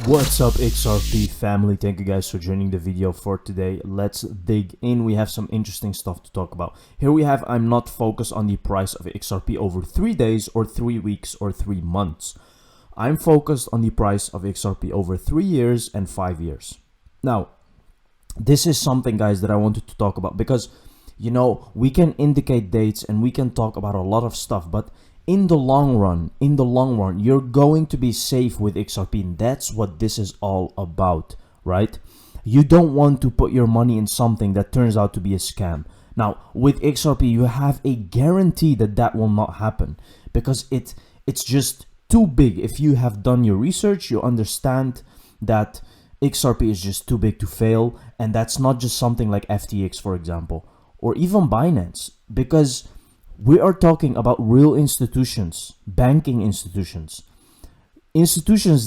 What's up, XRP family? Thank you guys for joining the video for today. Let's dig in. We have some interesting stuff to talk about. Here we have, I'm not focused on the price of XRP over 3 days or 3 weeks or 3 months. I'm focused on the price of XRP over 3 years and 5 years. Now, this is something, guys, that I wanted to talk about because, you know, we can indicate dates and we can talk about a lot of stuff, but in the long run, you're going to be safe with XRP. And that's what this is all about, right? You don't want to put your money in something that turns out to be a scam. Now, with XRP, you have a guarantee that that will not happen because it's just too big. If you have done your research, you understand that XRP is just too big to fail. And that's not just something like FTX, for example, or even Binance, because we are talking about real institutions, banking institutions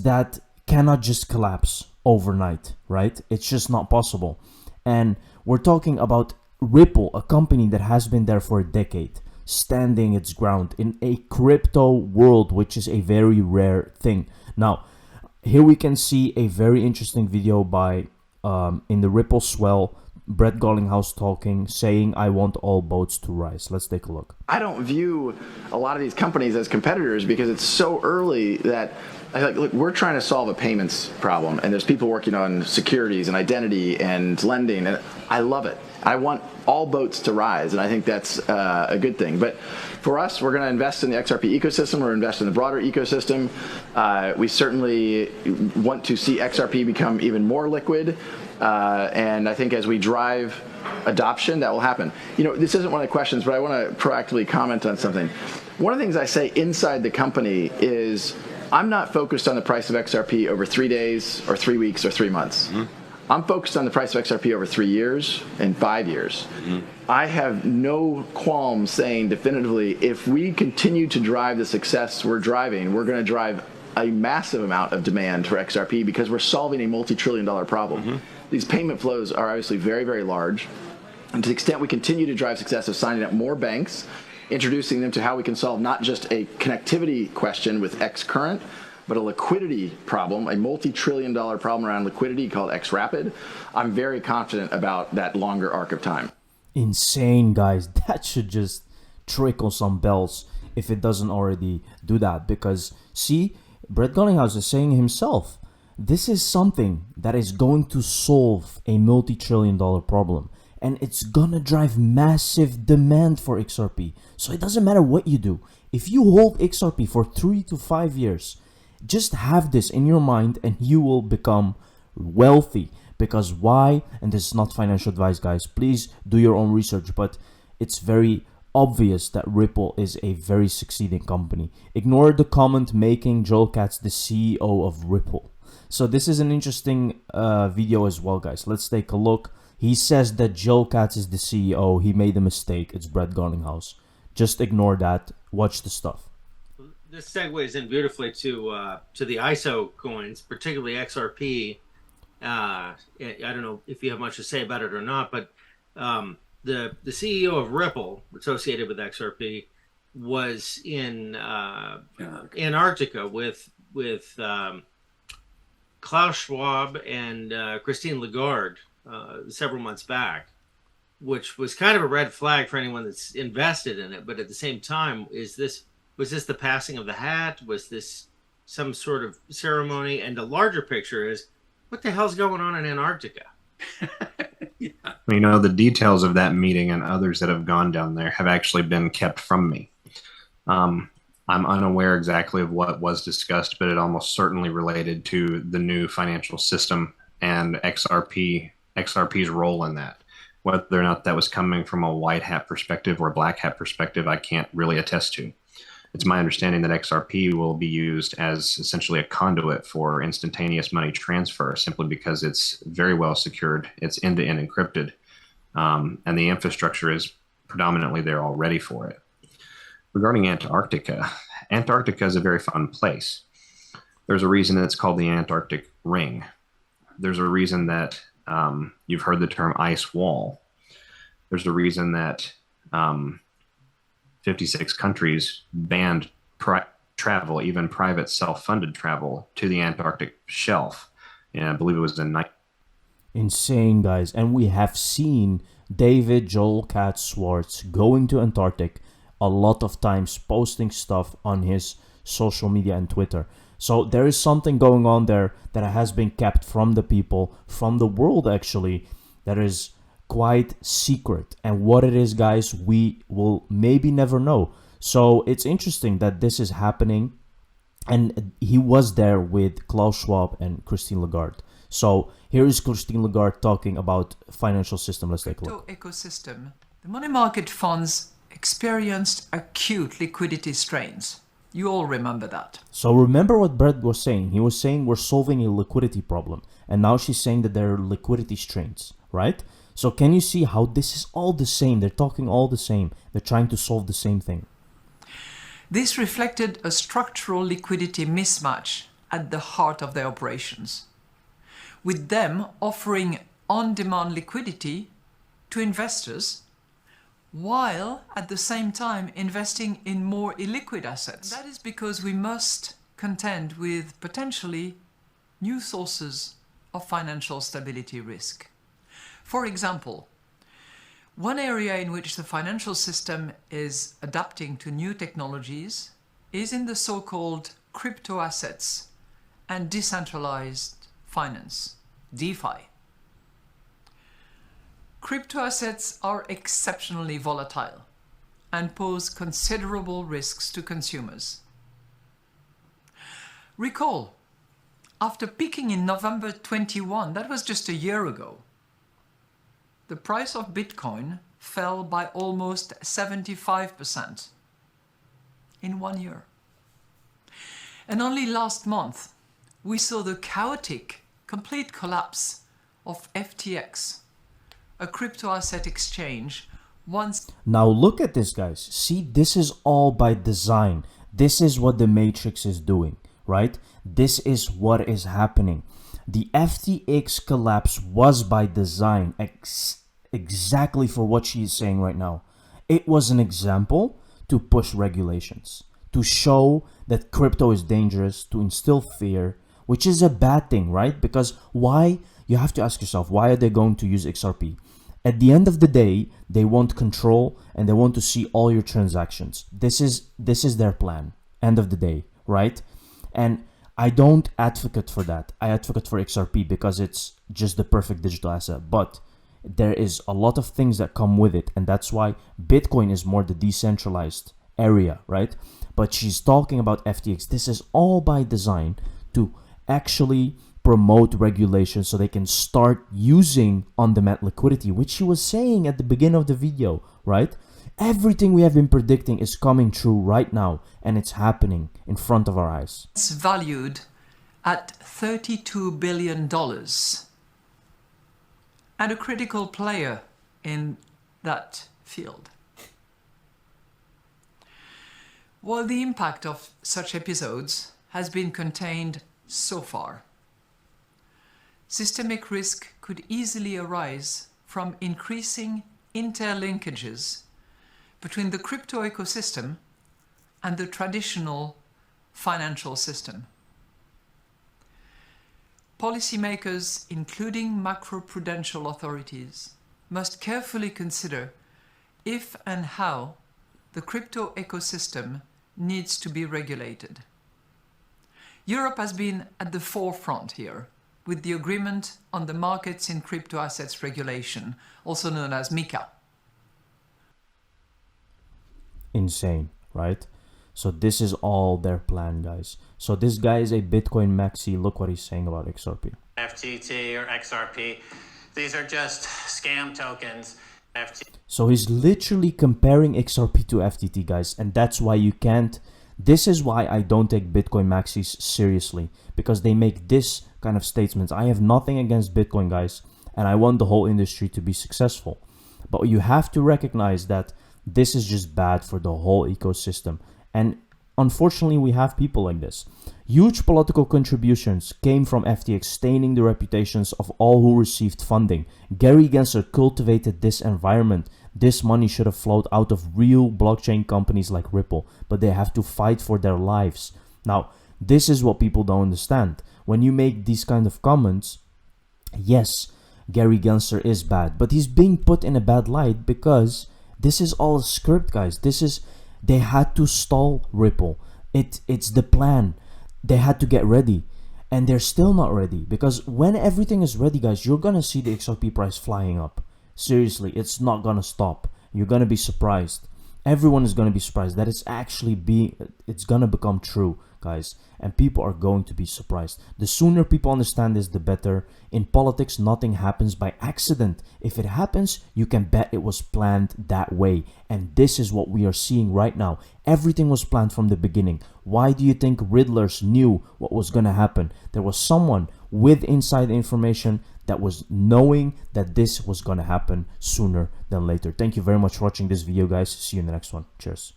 that cannot just collapse overnight, right? It's just not possible. And we're talking about Ripple, a company that has been there for a decade, standing its ground in a crypto world, which is a very rare thing. Now, here we can see a very interesting video by, in the Ripple swell, Brett Garlinghouse talking, saying, I want all boats to rise. Let's take a look. I don't view a lot of these companies as competitors because it's so early that look, we're trying to solve a payments problem, and there's people working on securities and identity and lending, and I love it. I want all boats to rise, and I think that's a good thing. But for us, we're going to invest in the XRP ecosystem. We're investing in the broader ecosystem. We certainly want to see XRP become even more liquid. And I think as we drive adoption, that will happen. You know, this isn't one of the questions, but I want to proactively comment on something. One of the things I say inside the company is I'm not focused on the price of XRP over 3 days or 3 weeks or 3 months. Mm-hmm. I'm focused on the price of XRP over 3 years and 5 years. Mm-hmm. I have no qualms saying definitively, if we continue to drive the success we're driving, we're going to drive a massive amount of demand for XRP because we're solving a multi-trillion-dollar problem. Mm-hmm. These payment flows are obviously very, very large. And to the extent we continue to drive success of signing up more banks, introducing them to how we can solve not just a connectivity question with X current, but a liquidity problem, a multi-trillion-dollar problem around liquidity called X Rapid, I'm very confident about that longer arc of time. Insane, guys. That should just trickle some bells if it doesn't already do that. Because, see, Brett Garlinghouse is saying himself, this is something that is going to solve a multi-trillion-dollar problem. And it's gonna drive massive demand for XRP. So it doesn't matter what you do. If you hold XRP for 3 to 5 years, just have this in your mind and you will become wealthy. Because why? And this is not financial advice, guys. Please do your own research. But it's very obvious that Ripple is a very succeeding company. Ignore the comment making Joel Katz the CEO of Ripple. So this is an interesting video as well, guys. Let's take a look. He says that Joel Katz is the CEO. He made a mistake. It's Brett Garlinghouse. Just ignore that. Watch the stuff. This segues in beautifully to the ISO coins, particularly XRP. I don't know if you have much to say about it or not, but the CEO of Ripple, associated with XRP, was in Antarctica with Klaus Schwab and Christine Lagarde several months back, which was kind of a red flag for anyone that's invested in it. But at the same time, was this the passing of the hat? Was this some sort of ceremony? And the larger picture is, what the hell's going on in Antarctica? Yeah. You know, the details of that meeting and others that have gone down there have actually been kept from me. I'm unaware exactly of what was discussed, but it almost certainly related to the new financial system and XRP's role in that. Whether or not that was coming from a white hat perspective or a black hat perspective, I can't really attest to. It's my understanding that XRP will be used as essentially a conduit for instantaneous money transfer, simply because it's very well secured, it's end-to-end encrypted, and the infrastructure is predominantly there already for it. Regarding Antarctica, Antarctica is a very fun place. There's a reason that it's called the Antarctic Ring. There's a reason that you've heard the term ice wall. There's a reason that 56 countries banned travel, even private self-funded travel to the Antarctic shelf. And I believe it was in Insane, guys. And we have seen David Joel Katz Schwartz going to Antarctic a lot of times, posting stuff on his social media and Twitter. So there is something going on there that has been kept from the people, from the world actually, that is quite secret. And what it is, guys, we will maybe never know. So it's interesting that this is happening. And he was there with Klaus Schwab and Christine Lagarde. So here is Christine Lagarde talking about financial system. Let's take a look. Ecosystem. The money market funds experienced acute liquidity strains. You all remember that. So remember what Brett was saying. He was saying we're solving a liquidity problem. And now she's saying that there are liquidity strains, right? So can you see how this is all the same? They're talking all the same. They're trying to solve the same thing. This reflected a structural liquidity mismatch at the heart of their operations, with them offering on-demand liquidity to investors while at the same time investing in more illiquid assets. That is because we must contend with potentially new sources of financial stability risk. For example, one area in which the financial system is adapting to new technologies is in the so-called crypto assets and decentralized finance, DeFi. Crypto assets are exceptionally volatile and pose considerable risks to consumers. Recall, after peaking in November 21, that was just a year ago, the price of Bitcoin fell by almost 75% in 1 year. And only last month, we saw the chaotic, complete collapse of FTX, a crypto asset exchange. Now look at this, guys. See, this is all by design. This is what the Matrix is doing, right? This is what is happening. The FTX collapse was by design, exactly for what she is saying right now. It was an example to push regulations, to show that crypto is dangerous, to instill fear, which is a bad thing, right? Because why? You have to ask yourself, why are they going to use XRP? At the end of the day, they want control and they want to see all your transactions. This is their plan, end of the day, right? And I don't advocate for that. I advocate for XRP because it's just the perfect digital asset. But there is a lot of things that come with it, and that's why Bitcoin is more the decentralized area, right? But she's talking about FTX. This is all by design to actually promote regulation so they can start using on-demand liquidity, which she was saying at the beginning of the video, right? Everything we have been predicting is coming true right now, and it's happening in front of our eyes. It's valued at $32 billion. And a critical player in that field. While the impact of such episodes has been contained so far, systemic risk could easily arise from increasing interlinkages between the crypto ecosystem and the traditional financial system. Policymakers, including macroprudential authorities, must carefully consider if and how the crypto ecosystem needs to be regulated. Europe has been at the forefront here with the Agreement on the Markets in Crypto Assets Regulation, also known as MiCA. Insane, right? So this is all their plan, guys. So this guy is a Bitcoin maxi. Look what he's saying about XRP. FTT or XRP, these are just scam tokens. So he's literally comparing XRP to FTT, guys. And that's why you can't. This is why I don't take Bitcoin maxis seriously. Because they make this kind of statements. I have nothing against Bitcoin, guys. And I want the whole industry to be successful. But you have to recognize that this is just bad for the whole ecosystem. And unfortunately, we have people like this. Huge political contributions came from FTX, staining the reputations of all who received funding. Gary Gensler cultivated this environment This money should have flowed out of real blockchain companies like Ripple, but they have to fight for their lives. Now, this is what people don't understand. When you make these kind of comments, yes, Gary Gensler is bad, but he's being put in a bad light because this is all a script, guys. They had to stall Ripple. It's the plan. They had to get ready, and they're still not ready, because when everything is ready, guys, you're gonna see the XRP price flying up. Seriously, it's not gonna stop. You're gonna be surprised. Everyone is gonna be surprised that it's gonna become true, guys, and people are going to be surprised. The sooner people understand this, the better. In politics, nothing happens by accident. If it happens, you can bet it was planned that way, and this is what we are seeing right now. Everything was planned from the beginning. Why do you think Riddlers knew what was gonna happen? There was someone with inside information that was knowing that this was gonna happen sooner than later. Thank you very much for watching this video, guys. See you in the next one. Cheers.